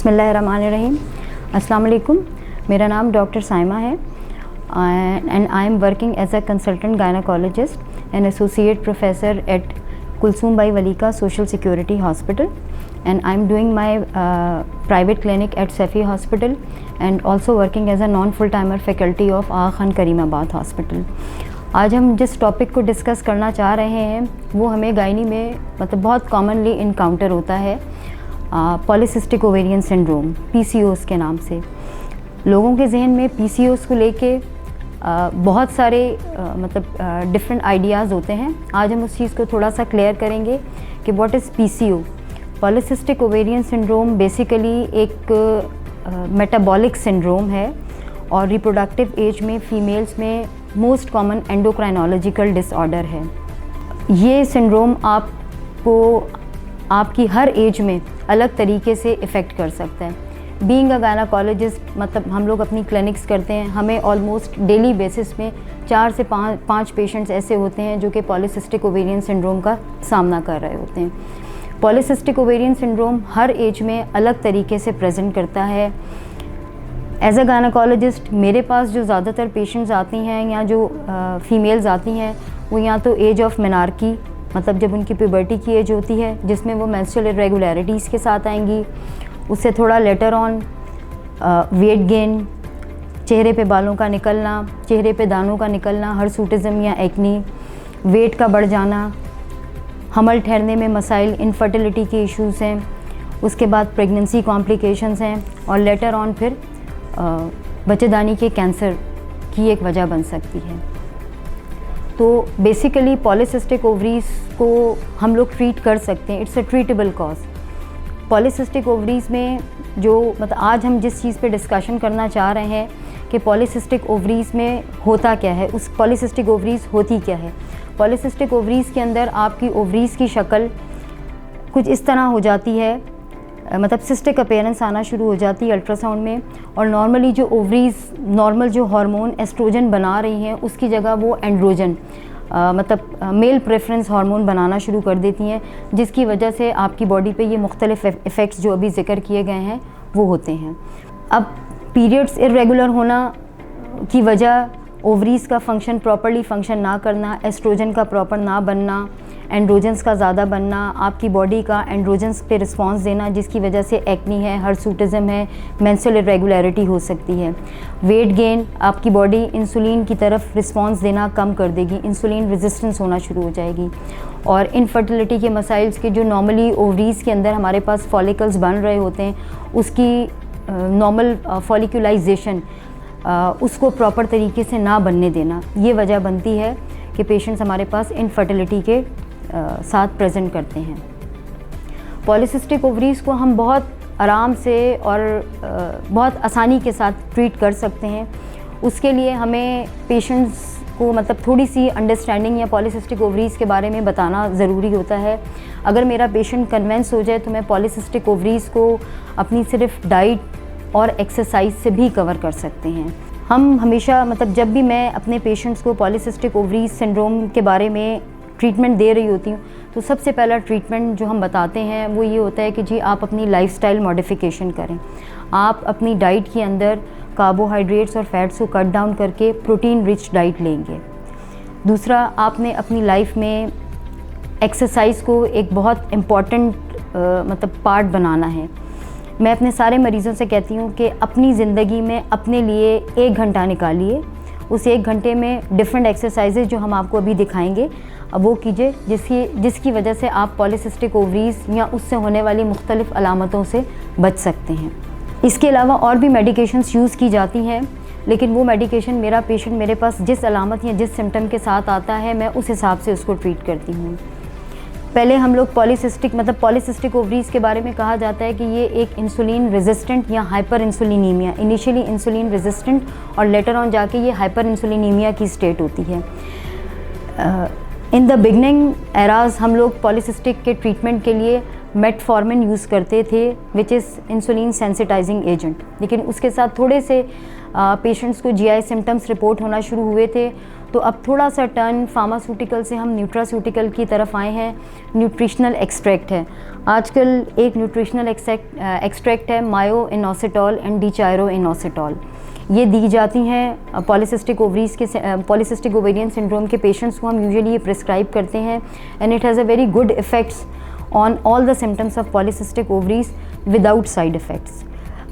बिस्मिल्लाहिर्रहमानिर्रहीम। अस्सलाम वालेकुम। मेरा नाम डॉक्टर साइमा है and I am working as a consultant gynecologist and associate professor at Kulsoom Bai Walika Social Security Hospital, and I am doing my private clinic at Safi Hospital and also working as a non-full-timer faculty of Aga Khan Karimabad Hospital. आज हम जिस topic को discuss करना चाह रहे हैं वो हमें गायनी में मतलब बहुत कॉमनली इनकाउंटर होता है पॉलीसिस्टिक ओवेरियन सिंड्रोम, PCOS के नाम से। लोगों के जहन में PCOS को लेके बहुत सारे मतलब डिफरेंट आइडियाज़ होते हैं। आज हम उस चीज़ को थोड़ा सा क्लियर करेंगे कि what is PCO। Polycystic ovarian syndrome basically एक मेटाबॉलिक सिंड्रोम है और रिप्रोडक्टिव एज में फ़ीमेल्स में मोस्ट कॉमन एंडोक्राइनोलॉजिकल डिसऑर्डर है। ये सिंड्रोम आपको आपकी हर एज में अलग तरीके से इफ़ेक्ट कर सकता है। बीइंग अ गायनेकोलॉजिस्ट मतलब हम लोग अपनी क्लिनिक्स करते हैं, हमें ऑलमोस्ट डेली बेसिस में 4 से 5 पेशेंट्स ऐसे होते हैं जो कि पॉलीसिस्टिक ओवेरियन सिंड्रोम का सामना कर रहे होते हैं। पॉलीसिस्टिक ओवेरियन सिंड्रोम हर एज में अलग तरीके से प्रेजेंट करता है। एज अ गायनेकोलॉजिस्ट मेरे पास जो ज़्यादातर पेशेंट्स आती हैं या जो फीमेल्स आती हैं वो या तो एज ऑफ मेनार्की मतलब जब उनकी प्यूबर्टी की एज होती है जिसमें वो मेंस्ट्रुअल इरेगुलरिटीज़ के साथ आएंगी, उससे थोड़ा लेटर ऑन वेट गेन, चेहरे पे बालों का निकलना, चेहरे पे दानों का निकलना, हर्सूटिज़म या एक्नी, वेट का बढ़ जाना, हमल ठहरने में मसाइल, इनफर्टिलिटी के इश्यूज़ हैं, उसके बाद प्रेगनेंसी कॉम्प्लिकेशंस हैं और लेटर ऑन फिर बच्चेदानी के कैंसर की एक वजह बन सकती है। तो बेसिकली पॉलीसिस्टिक ओवरीज़ को हम लोग ट्रीट कर सकते हैं, it's a treatable cause. Polycystic ovaries में जो मतलब आज हम जिस चीज़ पे डिस्कशन करना चाह रहे हैं कि पॉलीसिस्टिक ओवरीज़ में होता क्या है, उस पॉलीसिस्टिक ओवरीज़ होती क्या है। पॉलीसिस्टिक ओवरीज़ के अंदर आपकी ओवरीज़ की शक्ल कुछ इस तरह हो जाती है, मतलब सिस्टिक अपीयरेंस आना शुरू हो जाती है अल्ट्रासाउंड में, और नॉर्मली जो ओवरीज़ नॉर्मल जो हार्मोन एस्ट्रोजन बना रही हैं उसकी जगह वो एंड्रोजन मतलब मेल प्रेफरेंस हार्मोन बनाना शुरू कर देती हैं, जिसकी वजह से आपकी बॉडी पे ये मुख्तलिफ इफ़ेक्ट्स जो अभी ज़िक्र किए गए हैं वो होते हैं। अब पीरियड्स इर्रेगुलर होना की वजह ओवरीज़ का फंक्शन प्रॉपर्ली फंक्शन ना करना, एस्ट्रोजन का प्रॉपर ना बनना, एंड्रोजन्स का ज़्यादा बनना, आपकी बॉडी का एंड्रोजन्स पे रिस्पांस देना जिसकी वजह से एक्नी है, हर्सूटिज़म है, मेंस्ट्रुअल इरेगुलरिटी हो सकती है। वेट गेन, आपकी बॉडी इंसुलिन की तरफ रिस्पांस देना कम कर देगी, इंसुलिन रेजिस्टेंस होना शुरू हो जाएगी। और इनफर्टिलिटी के मसाइल्स के जो नॉर्मली ओवरीज़ के अंदर हमारे पास फॉलिकल्स बन रहे होते हैं उसकी नॉर्मल फॉलिकुलाइजेशन उसको प्रॉपर तरीके से ना बनने देना, ये वजह बनती है कि पेशेंट्स हमारे पास इनफर्टिलिटी के साथ प्रेजेंट करते हैं। पॉलीसिस्टिक ओवरीज़ को हम बहुत आराम से और बहुत आसानी के साथ ट्रीट कर सकते हैं। उसके लिए हमें पेशेंट्स को मतलब थोड़ी सी अंडरस्टैंडिंग या पॉलीसिस्टिक ओवरीज़ के बारे में बताना ज़रूरी होता है। अगर मेरा पेशेंट कन्विंस हो जाए तो मैं पॉलीसिस्टिक ओवरीज़ को अपनी सिर्फ डाइट और एक्सरसाइज से भी कवर कर सकते हैं। हम हमेशा मतलब जब भी मैं अपने पेशेंट्स को पॉलीसिस्टिक ओवरीज़ सिंड्रोम के बारे में ट्रीटमेंट दे रही होती हूँ तो सबसे पहला ट्रीटमेंट जो हम बताते हैं वो ये होता है कि जी आप अपनी लाइफस्टाइल मॉडिफिकेशन करें। आप अपनी डाइट के अंदर कार्बोहाइड्रेट्स और फैट्स को कट डाउन करके प्रोटीन रिच डाइट लेंगे। दूसरा, आपने अपनी लाइफ में एक्सरसाइज को एक बहुत इम्पॉर्टेंट मतलब पार्ट बनाना है। मैं अपने सारे मरीज़ों से कहती हूँ कि अपनी ज़िंदगी में अपने लिए 1 घंटा निकालिए, उस 1 घंटे में डिफरेंट एक्सरसाइजेज जो हम आपको अभी दिखाएंगे अब वो कीजिए जिसकी वजह से आप पॉलीसिस्टिक ओवरीज़ या उससे होने वाली मुख्तलिफ अलामतों से बच सकते हैं। इसके अलावा और भी मेडिकेशंस यूज़ की जाती हैं, लेकिन वो मेडिकेशन मेरा पेशेंट मेरे पास जिस अलामत या जिस सिम्टम के साथ आता है मैं उस हिसाब से उसको ट्रीट करती हूँ। पहले हम लोग पॉलीसिस्टिक ओवरीज़ के बारे में कहा जाता है कि ये एक इंसुलिन रेजिस्टेंट या हाइपर इंसुलिनीमिया, इनिशियली इंसुलिन रेजिस्टेंट और लेटर ऑन जाके ये हाइपर इंसुलिनीमिया की स्टेट होती है। इन द बिगनिंग एराज हम लोग पॉलीसिस्टिक के ट्रीटमेंट के लिए मेटफॉर्मिन यूज़ करते थे which is insulin sensitising agent, लेकिन उसके साथ थोड़े से पेशेंट्स को GI सिम्टम्स रिपोर्ट होना शुरू हुए थे, तो अब थोड़ा सा टर्न फार्मास्यूटिकल से हम न्यूट्रास्यूटिकल की तरफ आए हैं। न्यूट्रिशनल एक्सट्रैक्ट है आजकल, एक न्यूट्रिशनल एक्सट्रैक्ट है मायो इनोसिटॉल एंड डिचायरो इनोसिटॉल। ये दी जाती हैं पॉलीसिस्टिक ओवरीज के पॉलीसिस्टिक ओवेरियन सिंड्रोम के पेशेंट्स को हम यूजुअली ये प्रिस्क्राइब करते हैं, and it has a very good effects on all the symptoms of polycystic ovaries without side effects.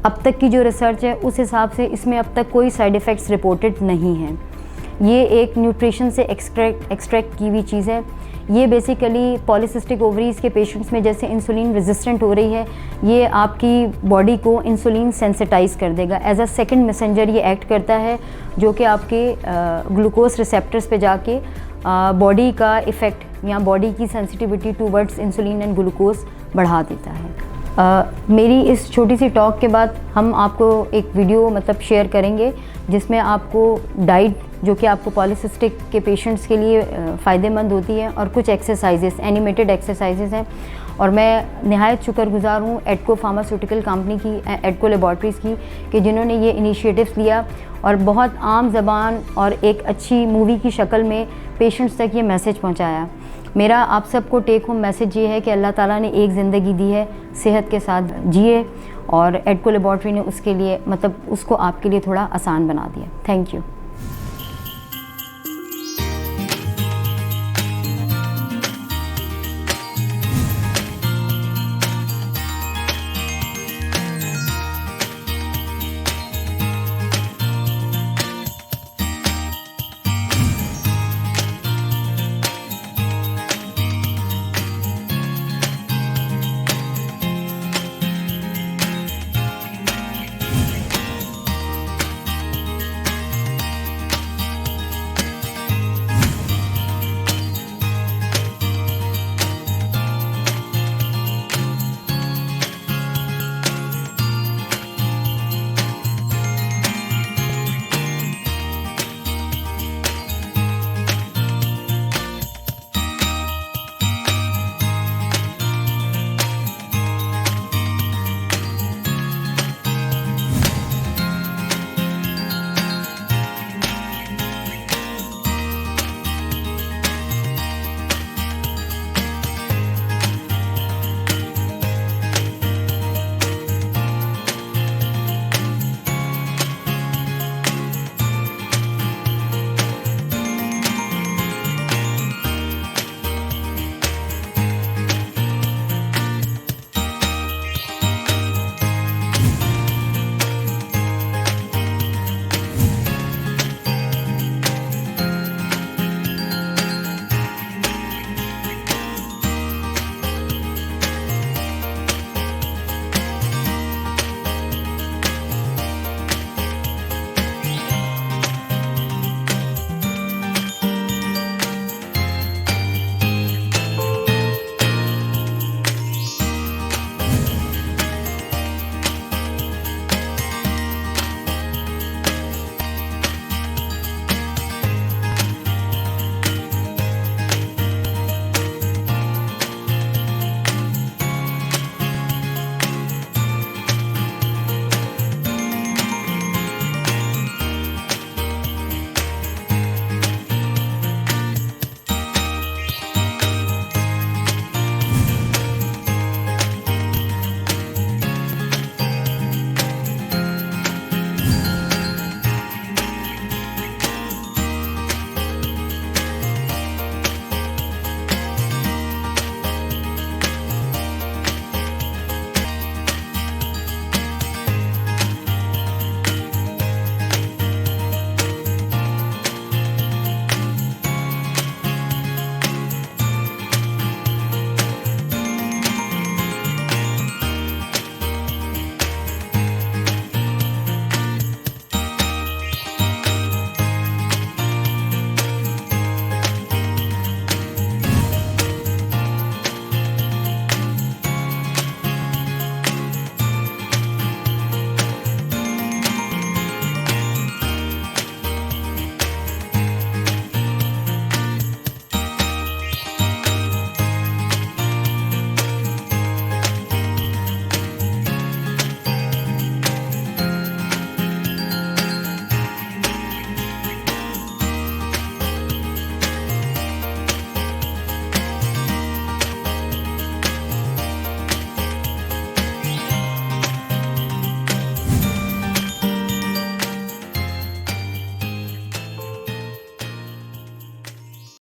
अब तक की जो रिसर्च है उस हिसाब से इसमें अब तक कोई साइड इफ़ेक्ट्स रिपोर्टेड नहीं हैं। ये एक न्यूट्रिशन से एक्सट्रैक्ट की हुई चीज़ है। ये बेसिकली पॉलीसिस्टिक ओवरीज के पेशेंट्स में जैसे इंसुलिन रेजिस्टेंट हो रही है, ये आपकी बॉडी को इंसुलिन सेंसिटाइज कर देगा। एज अ सेकंड मैसेंजर ये एक्ट करता है, जो कि आपके ग्लूकोज रिसेप्टर्स पे जाके बॉडी का इफ़ेक्ट या बॉडी की sensitivity towards insulin and glucose बढ़ा देता है। मेरी इस छोटी सी टॉक के बाद हम आपको एक वीडियो शेयर करेंगे, जिसमें आपको डाइट जो कि आपको पॉलीसिस्टिक के पेशेंट्स के लिए फ़ायदेमंद होती है, और कुछ एक्सरसाइजेस, एनिमेटेड एक्सरसाइजेस हैं। और मैं निहायत शुक्रगुज़ार हूँ एडको फार्मास्यूटिकल कंपनी की, एडको लेबॉर्ट्रीज़ की, कि जिन्होंने ये इनिशिएटिव्स लिया और बहुत आम ज़बान और एक अच्छी मूवी की शक्ल में पेशेंट्स तक ये मैसेज पहुँचाया। मेरा आप सबको टेक होम मैसेज ये है कि अल्लाह ताला ने एक ज़िंदगी दी है, सेहत के साथ जिए, और एडको लेबॉर्ट्री ने उसके लिए उसको आपके लिए थोड़ा आसान बना दिया। Thank you.